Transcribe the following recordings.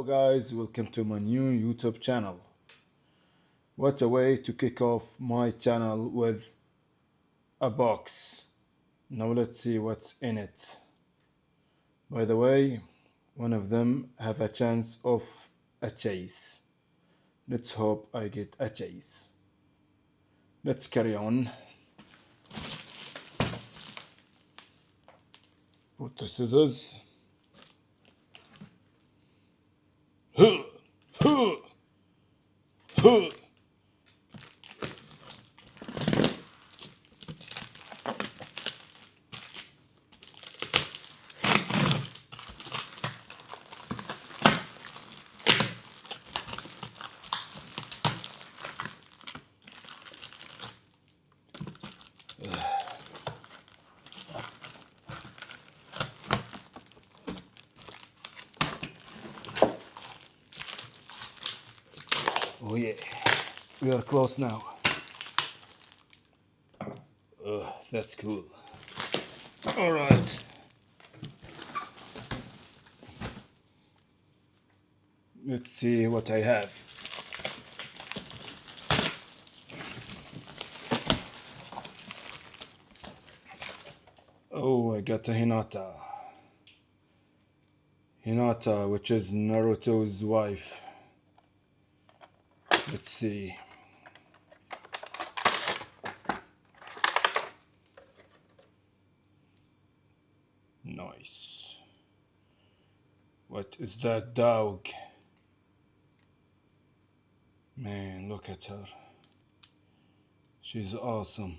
Hello guys, welcome to my new YouTube channel. What a way to kick off my channel with a box. Now let's see what's in it. By the way, one of them have a chance of a chase. Let's hope I get a chase. Let's carry on. Put the scissors. Huh, huh, huh. Oh yeah, we are close now. That's cool. All right. Let's see what I have. Oh, I got a Hinata. Hinata, which is Naruto's wife. Let's see. Nice. What is that dog? Man, look at her. She's awesome.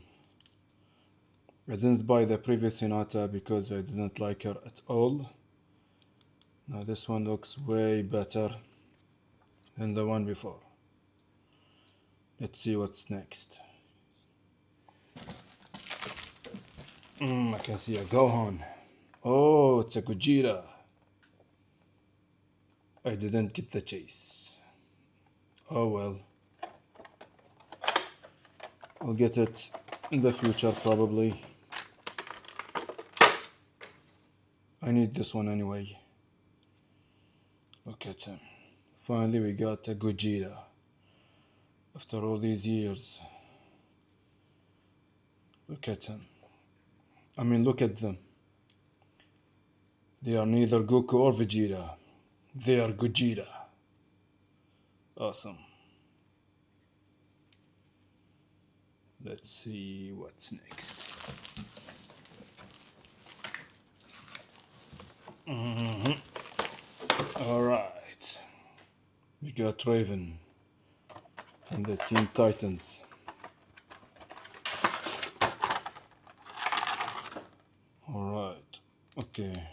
I didn't buy the previous Hinata because I didn't like her at all. Now this one looks way better than the one before. Let's see what's next. I can see a Gohan. Oh, it's a Gogeta. I didn't get the chase. Oh well. I'll get it in the future probably. I need this one anyway. Look at him. Finally we got a Gogeta. After all these years. Look at him. I mean, look at them. They are neither Goku or Vegeta. They are Gogeta. Awesome. Let's see what's next. Alright. We got Raven and the Teen Titans. Alright. Okay.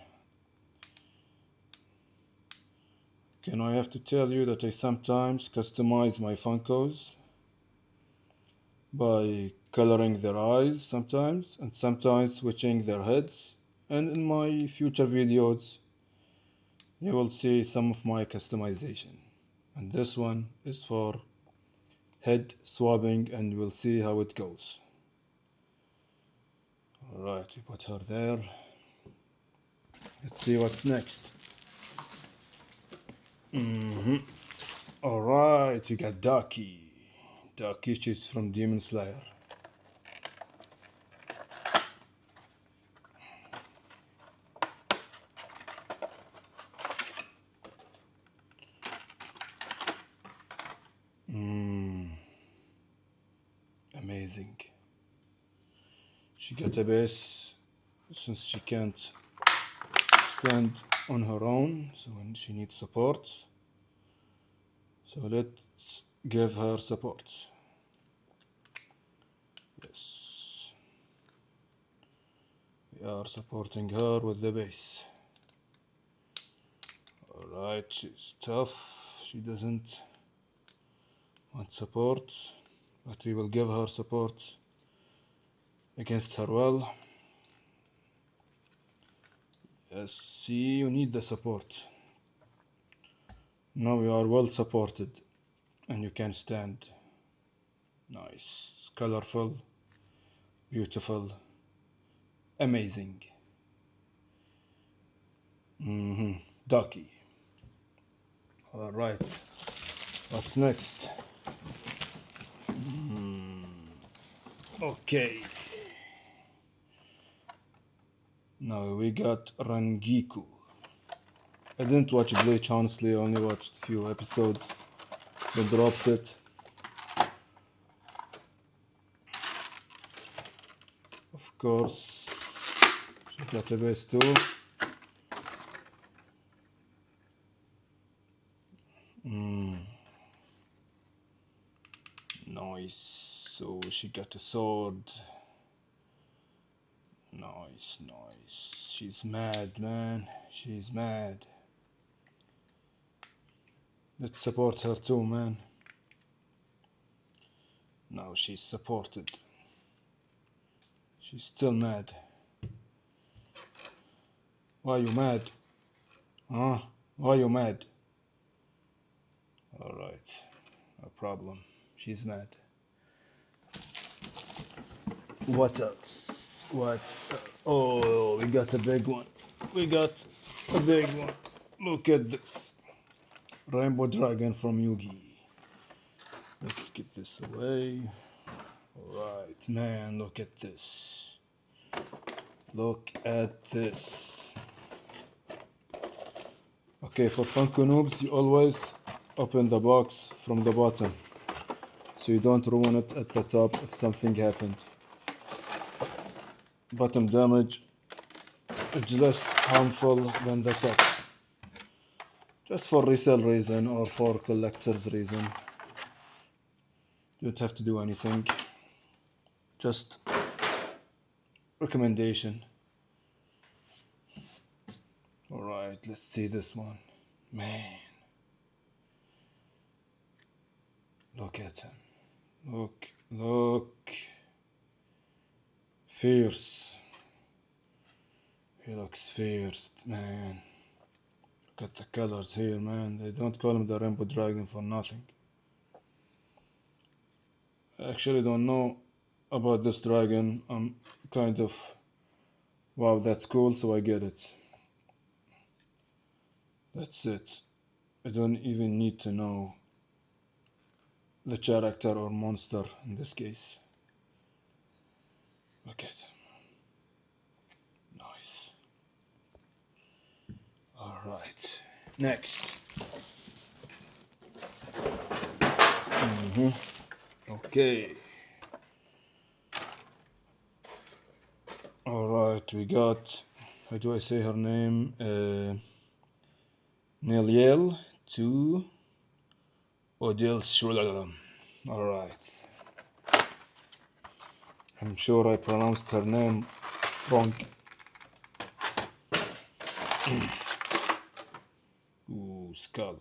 Can I have to tell you that I sometimes customize my Funkos by coloring their eyes sometimes and sometimes switching their heads, and in my future videos you will see some of my customization, and this one is for head swapping and we'll see how it goes. Alright, we put her there. Let's see what's next. Alright, you got Daki. Daki, she's from Demon Slayer. Amazing. She got a base since she can't stand on her own, so when she needs support. So let's give her support. Yes. We are supporting her with the base. Alright, she's tough. She doesn't want support, but we will give her support against her will. Yes, see, you need the support. Now you are well supported and you can stand. Nice, colorful, beautiful, amazing. Daki. Alright, what's next? Okay. Now we got Rangiku. I didn't watch Bleach, honestly, I only watched a few episodes. They dropped it. Of course, database too. Nice. So she got a sword. Nice, nice. She's mad, man. She's mad. Let's support her too, man. Now she's supported. She's still mad. Why you mad? Huh? Why you mad? Alright. No problem. She's mad. What else? What else? Oh, we got a big one. We got a big one. Look at this. Rainbow Dragon from Yugi. Let's get this away. Alright, man, look at this. Look at this. Okay, for Funko noobs, you always open the box from the bottom, so you don't ruin it at the top if something happened. Bottom damage is less harmful than the top. Just for resale reason or for collector's reason. You don't have to do anything. Just recommendation. Alright, let's see this one. Man. Look at him. Look. Fierce. He looks fierce, man. Look at the colors here, man. They don't call him the Rainbow Dragon for nothing. I actually don't know about this dragon. I'm kind of, wow, that's cool, so I get it. That's it. I don't even need to know the character or monster in this case. Look at him. Nice. Alright. Next. Okay. Alright, we got, how do I say her name? NELLIEL to ODELSCHWANK. Alright. I'm sure I pronounced her name wrong. Ooh, skull.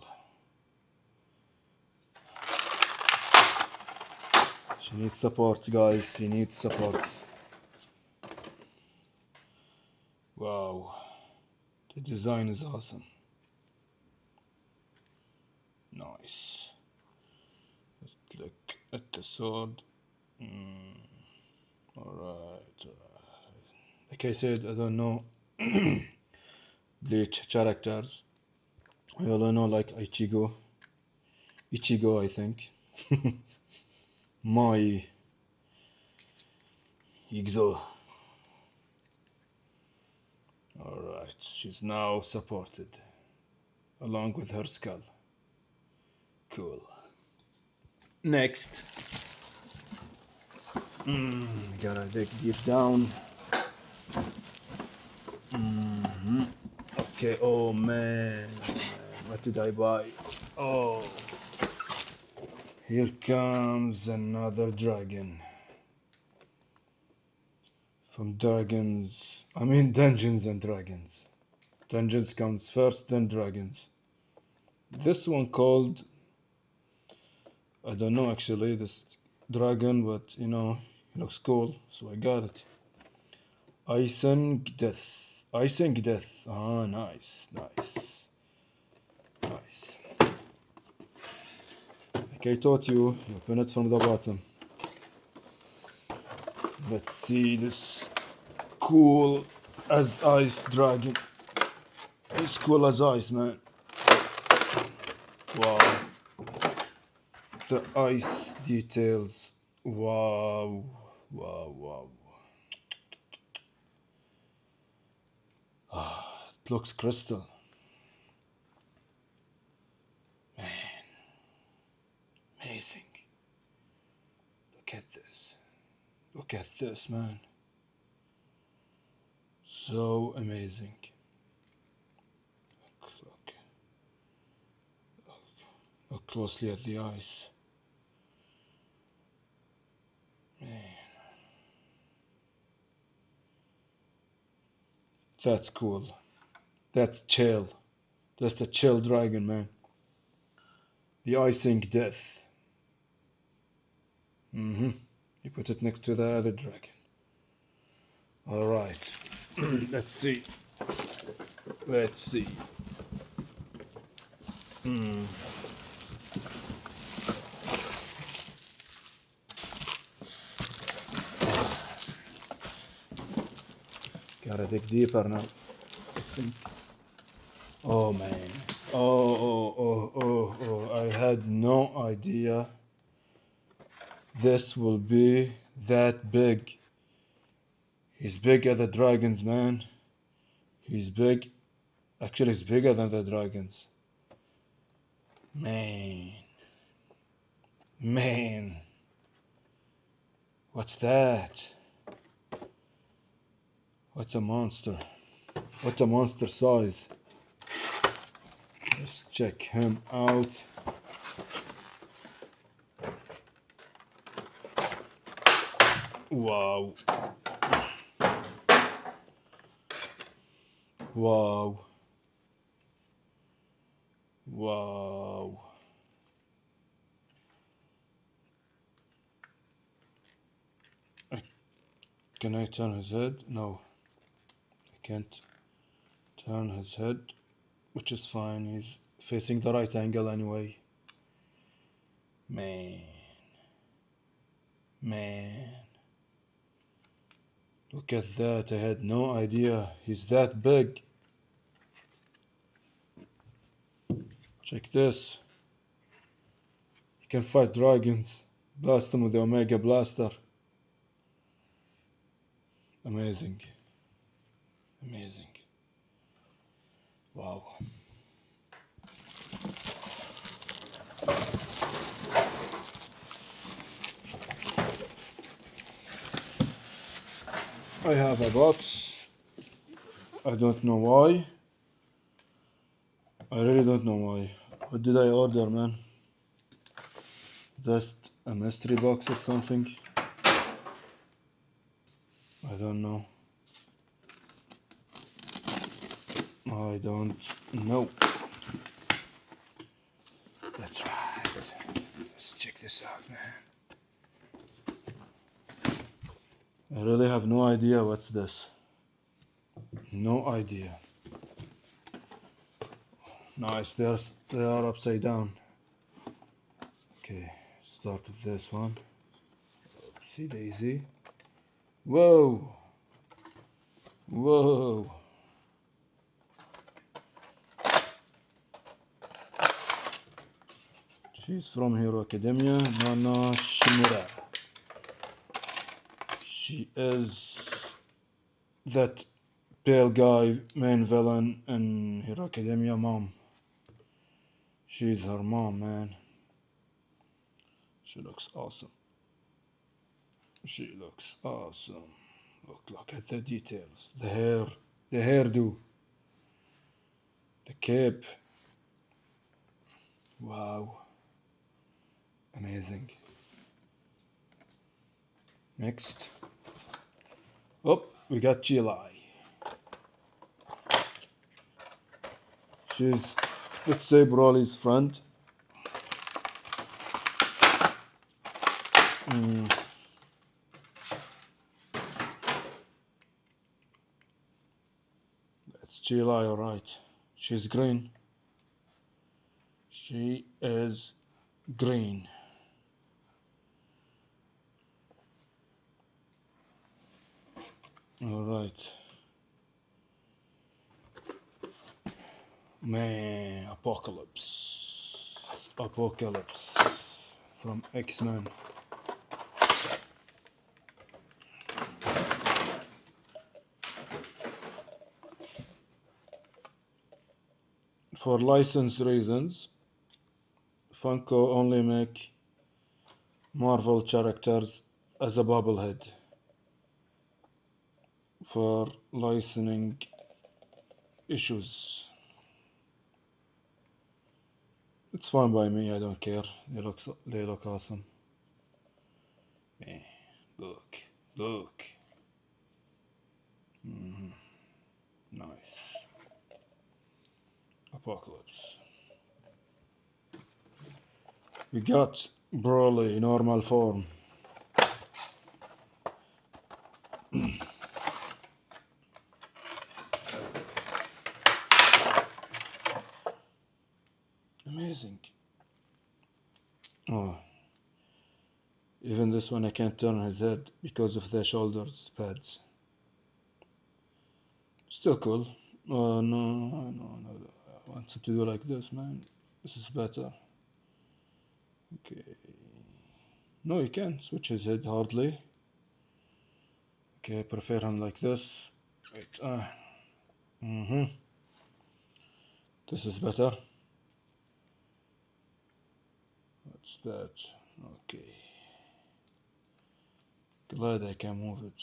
She needs support, guys. She needs support. Wow. The design is awesome. Nice. Let's look at the sword. Alright. Like I said, I don't know Bleach characters. I only know like Ichigo, I think. My Exo. Alright, she's now supported along with her skull. Cool. Next. Gotta dig deep down. Okay, oh man, what did I buy? Oh, here comes another dragon. From Dungeons and Dragons. Dungeons comes first, then Dragons. This one called, I don't know actually, this dragon, but you know, it looks cool, so I got it. ICINGDEATH. ICINGDEATH. Ah, nice. Like I taught you, you open it from the bottom. Let's see this cool as ice dragon. It's cool as ice, man. Wow. The ice details. Wow. Wow, wow. It looks crystal. Man, amazing. Look at this. Look at this, man. So amazing. Look. Look closely at the eyes. Man. That's cool. That's chill. That's the chill dragon, man. The ICINGDEATH. You put it next to the other dragon. Alright. Let's see. Let's see. Gotta dig deeper now. I think. Oh man. Oh. I had no idea this will be that big. He's big as the dragons, man. He's big. Actually, he's bigger than the dragons. Man. What's that? What a monster. What a monster size. Let's check him out. Wow. Wow. Wow. Can I turn his head? No. I can't turn his head, which is fine. He's facing the right angle anyway. Man. Look at that. I had no idea he's that big. Check this. He can fight dragons. Blast them with the Omega Blaster. Amazing. Wow. I have a box. I don't know why. I really don't know why. What did I order, man? Just a mystery box or something? I don't know. I don't know. That's right. Let's check this out, man. I really have no idea what's this. No idea. Nice, they are upside down. Okay, start with this one. Oopsie daisy. Whoa! She's from Hero Academia, Nana Shimura. She is that pale guy, main villain in Hero Academia mom. She's her mom, man. She looks awesome. Look at the details. The hair, the hairdo, the cape. Wow. Amazing. Next. Oh, we got CHEELAI. She's, let's say, Broly's friend. That's CHEELAI, alright. She's green. She is green. Alright. Man, Apocalypse. Apocalypse from X-Men. For license reasons, Funko only make Marvel characters as a bobblehead for licensing issues. It's fine by me, I don't care. They look awesome. Look. Nice. Apocalypse. We got Broly normal form. Amazing. Oh. Even this one I can't turn his head because of the shoulders pads. Still cool. Oh no. I want him to do like this, man. This is better. Okay. No, you can't switch his head hardly. Okay, I prefer him like this. Wait. This is better. What's that? Okay. Glad I can move it.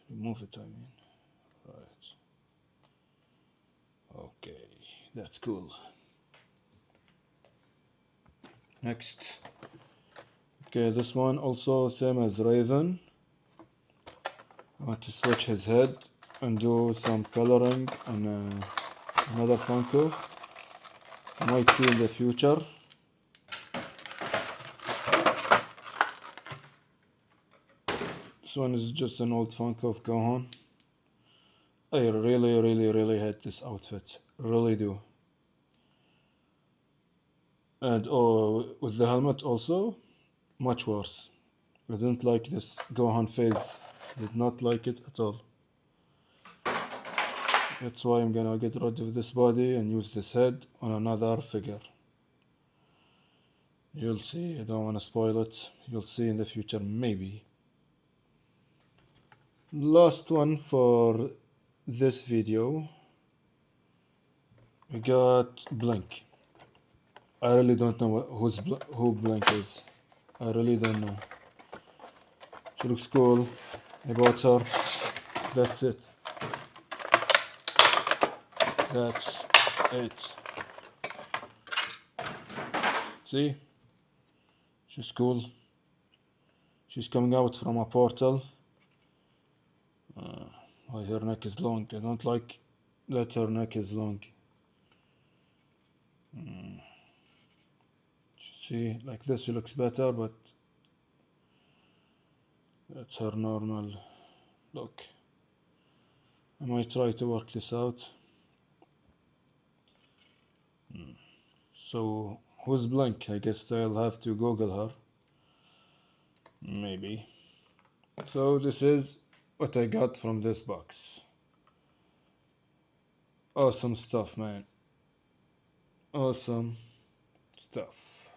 Remove it, I mean. Right. Okay, that's cool. Next. Okay, this one also same as Raven. I want to switch his head and do some coloring on another Funko. I might see in the future. This one is just an old Funko of Gohan. I really hate this outfit. Really do. And oh, with the helmet also, much worse. I didn't like this Gohan phase. Did not like it at all. That's why I'm gonna get rid of this body and use this head on another figure. You'll see, I don't want to spoil it. You'll see in the future, maybe. Last one for this video. We got Blink. I really don't know who Blink is. I really don't know. She looks cool. I bought her. That's it. That's it. See? She's cool. She's coming out from a portal. Why her neck is long? I don't like that her neck is long. See, like this she looks better, but that's her normal look. I might try to work this out. So, who's Blink? I guess I'll have to Google her. Maybe. So this is what I got from this box. Awesome stuff, man. Awesome stuff.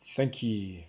Thank you.